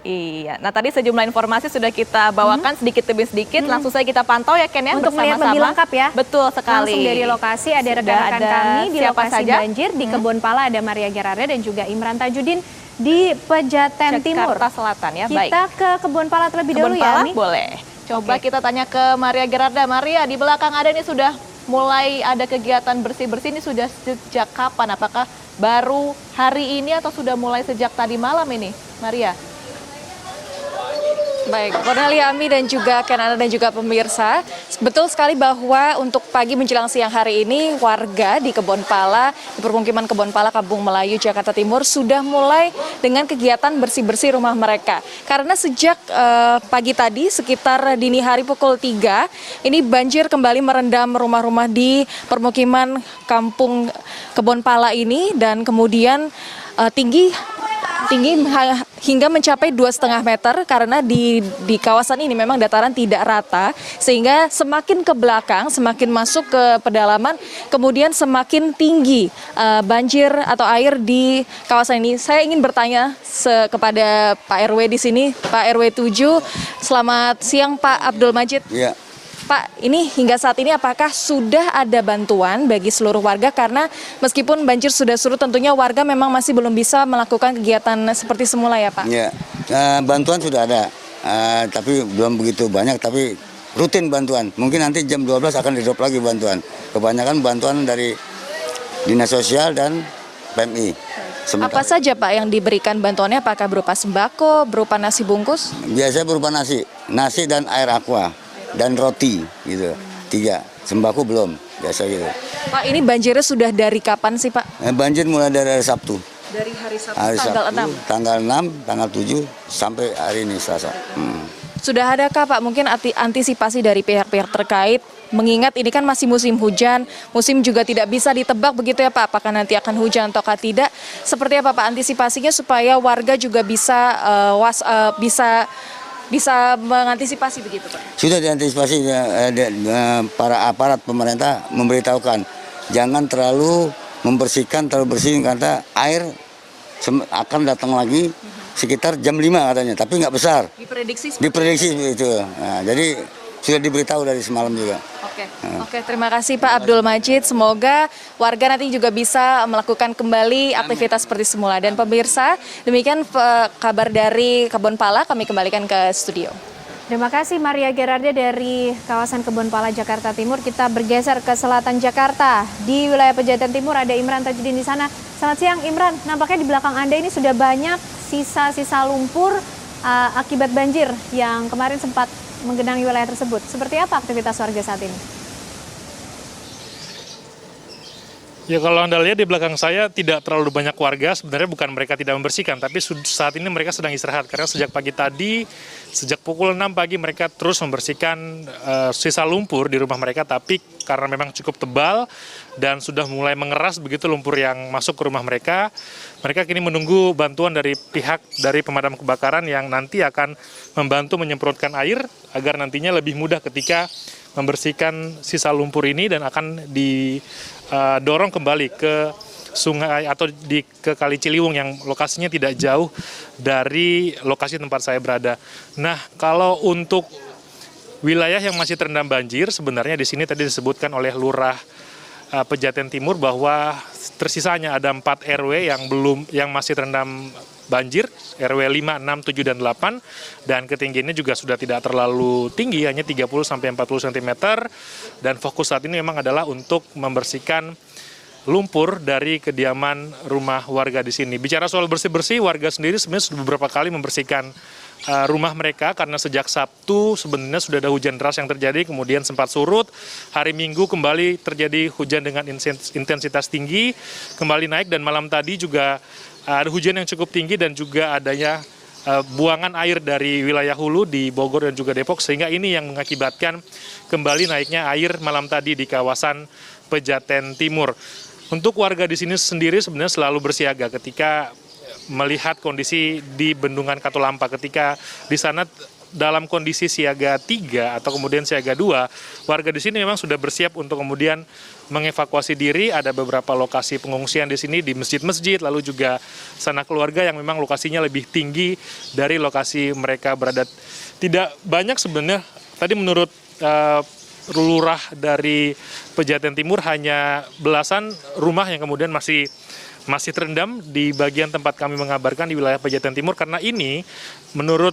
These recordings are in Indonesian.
Iya, nah tadi sejumlah informasi sudah kita bawakan sedikit demi sedikit, langsung saja kita pantau ya Ken ya, untuk melihat bersama-sama. lebih lengkap ya. Betul sekali. Langsung dari lokasi ada Sudah rekan-rekan ada kami di siapa lokasi saja? banjir di Kebon Pala, ada Maria Gerarda dan juga Imran Tajudin di Pejaten Timur. Jakarta Selatan ya, baik. Kita ke Kebon Pala terlebih Kebon dahulu Pala, ya, Mi. boleh. Coba kita tanya ke Maria Gerarda. Maria, di belakang ada ini sudah mulai ada kegiatan bersih-bersih ini sudah sejak kapan? Apakah baru hari ini atau sudah mulai sejak tadi malam ini, Maria? Baik, Cornelia, Ami dan juga Kanana dan juga pemirsa, betul sekali bahwa untuk pagi menjelang siang hari ini warga di Kebon Pala, di permukiman Kebon Pala, Kampung Melayu, Jakarta Timur sudah mulai dengan kegiatan bersih-bersih rumah mereka. Karena sejak pagi tadi sekitar dini hari pukul 3, ini banjir kembali merendam rumah-rumah di permukiman Kampung Kebon Pala ini dan kemudian tinggi hingga mencapai 2,5 meter karena di kawasan ini memang dataran tidak rata sehingga semakin ke belakang, semakin masuk ke pedalaman, kemudian semakin tinggi banjir atau air di kawasan ini. Saya ingin bertanya kepada Pak RW di sini, Pak RW 7. Selamat siang Pak Abdul Majid. Iya. Pak, ini hingga saat ini apakah sudah ada bantuan bagi seluruh warga? Karena meskipun banjir sudah surut, tentunya warga memang masih belum bisa melakukan kegiatan seperti semula ya Pak? Iya, bantuan sudah ada, tapi belum begitu banyak, tapi rutin bantuan. Mungkin nanti jam 12 akan di-drop lagi bantuan. Kebanyakan bantuan dari Dinas Sosial dan PMI. Apa saja Pak yang diberikan bantuannya? Apakah berupa sembako, berupa nasi bungkus? Biasanya berupa nasi dan air aqua. Dan roti gitu, 3. Sembako belum, biasa gitu. Pak, ini banjirnya sudah dari kapan sih Pak? Banjir mulai dari hari Sabtu. Dari hari Sabtu, Tanggal tanggal 6? Tanggal 6, tanggal 7, sampai hari ini Selasa. Sudah adakah Pak mungkin antisipasi dari pihak-pihak terkait? Mengingat ini kan masih musim hujan, musim juga tidak bisa ditebak begitu ya Pak, apakah nanti akan hujan ataukah tidak? Seperti apa Pak antisipasinya supaya warga juga bisa mengantisipasi begitu Pak? Sudah diantisipasi, para aparat pemerintah memberitahukan jangan terlalu terlalu bersih karena air akan datang lagi sekitar jam 5 katanya, tapi nggak besar. Diprediksi itu. Nah, jadi sudah diberitahu dari semalam juga. Oke, terima kasih Pak Abdul Majid. Semoga warga nanti juga bisa melakukan kembali aktivitas seperti semula. Dan pemirsa, demikian kabar dari Kebon Pala, kami kembalikan ke studio. Terima kasih Maria Gerarda dari kawasan Kebon Pala, Jakarta Timur. Kita bergeser ke selatan Jakarta. Di wilayah Pejaten Timur ada Imran Tajudin di sana. Selamat siang Imran, nampaknya di belakang Anda ini sudah banyak sisa-sisa lumpur akibat banjir yang kemarin sempat menggenangi wilayah tersebut. Seperti apa aktivitas warga saat ini? Ya kalau Anda lihat di belakang saya tidak terlalu banyak warga, sebenarnya bukan mereka tidak membersihkan, tapi saat ini mereka sedang istirahat karena sejak pagi tadi, sejak pukul 6 pagi mereka terus membersihkan sisa lumpur di rumah mereka, tapi karena memang cukup tebal dan sudah mulai mengeras begitu lumpur yang masuk ke rumah mereka, mereka kini menunggu bantuan dari pihak dari pemadam kebakaran yang nanti akan membantu menyemprotkan air agar nantinya lebih mudah ketika membersihkan sisa lumpur ini dan akan didorong kembali ke sungai atau ke Kali Ciliwung yang lokasinya tidak jauh dari lokasi tempat saya berada. Nah, kalau untuk wilayah yang masih terendam banjir, sebenarnya di sini tadi disebutkan oleh Lurah Pejaten Timur bahwa tersisanya ada 4 RW yang masih terendam banjir, RW 5, 6, 7, dan 8, dan ketinggiannya juga sudah tidak terlalu tinggi, hanya 30-40 cm, dan fokus saat ini memang adalah untuk membersihkan lumpur dari kediaman rumah warga di sini. Bicara soal bersih-bersih, warga sendiri sebenarnya sudah beberapa kali membersihkan rumah mereka karena sejak Sabtu sebenarnya sudah ada hujan deras yang terjadi, kemudian sempat surut. Hari Minggu kembali terjadi hujan dengan intensitas tinggi, kembali naik, dan malam tadi juga ada hujan yang cukup tinggi dan juga adanya buangan air dari wilayah hulu di Bogor dan juga Depok, sehingga ini yang mengakibatkan kembali naiknya air malam tadi di kawasan Pejaten Timur. Untuk warga di sini sendiri sebenarnya selalu bersiaga ketika melihat kondisi di Bendungan Katulampa, ketika di sana dalam kondisi siaga 3 atau kemudian siaga 2, warga di sini memang sudah bersiap untuk kemudian mengevakuasi diri. Ada beberapa lokasi pengungsian di sini, di masjid-masjid, lalu juga sanak keluarga yang memang lokasinya lebih tinggi dari lokasi mereka berada. Tidak banyak sebenarnya, tadi menurut lurah dari Pejaten Timur hanya belasan rumah yang kemudian masih terendam di bagian tempat kami mengabarkan di wilayah Pejaten Timur, karena ini menurut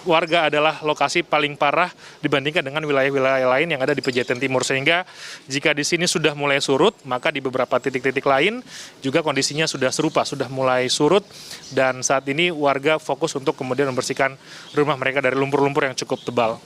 warga adalah lokasi paling parah dibandingkan dengan wilayah-wilayah lain yang ada di Pejaten Timur. Sehingga jika di sini sudah mulai surut, maka di beberapa titik-titik lain juga kondisinya sudah serupa, sudah mulai surut. Dan saat ini warga fokus untuk kemudian membersihkan rumah mereka dari lumpur-lumpur yang cukup tebal.